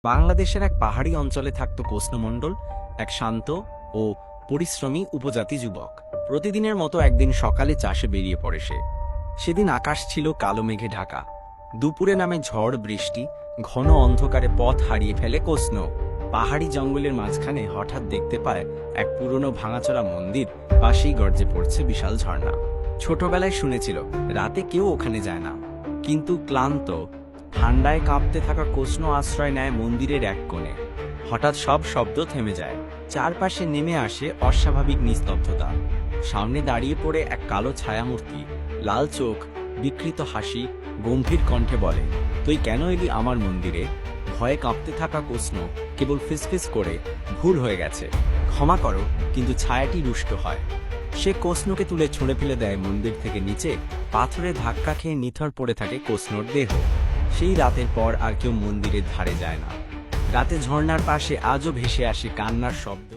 বাংলাদেশের এক পাহাড়ি অঞ্চলে থাকত কৃষ্ণমণ্ডল, এক শান্ত ও পরিশ্রমী উপজাতি যুবক। প্রতিদিনের মতো একদিন সকালে চাষে বেরিয়ে পড়ে সে। সেদিন আকাশ ছিল কালো মেঘে ঢাকা। দুপুরে নামে ঝড় বৃষ্টি, ঘন অন্ধকারে পথ হারিয়ে ফেলে কৃষ্ণ। পাহাড়ি জঙ্গলের মাঝখানে হঠাৎ দেখতে পায় এক পুরনো ভাঙাচোরা মন্দির, পাশেই গর্জে পড়ছে বিশাল ঝর্ণা। ছোটবেলায় শুনেছিল রাতে কেউ ওখানে যায় না, কিন্তু ক্লান্ত ঠান্ডায় কাঁপতে থাকা কৃষ্ণ আশ্রয় নেয় মন্দিরের এক কোণে। হঠাৎ সব শব্দ থেমে যায়, চারপাশে নেমে আসে অস্বাভাবিক নিস্তব্ধতা। সামনে দাঁড়িয়ে পড়ে এক কালো ছায়ামূর্তি, লাল চোখ, বিকৃত হাসি, গম্ভীর কণ্ঠে বলে, তুই কেন এলি আমার মন্দিরে? ভয়ে কাঁপতে থাকা কৃষ্ণ কেবল ফিসফিস করে, ভুল হয়ে গেছে, ক্ষমা করো। কিন্তু ছায়াটি রুষ্ট হয়। সে কৃষ্ণকে তুলে ছুঁড়ে ফেলে দেয় মন্দির থেকে নিচে। পাথরে ধাক্কা খেয়ে নিথর পড়ে থাকে কৃষ্ণর দেহ। সেই রাতের পর আর কেউ মন্দিরের ধারে যায় না। রাতে ঝর্ণার পাশে আজও ভেসে আসে কান্নার শব্দ।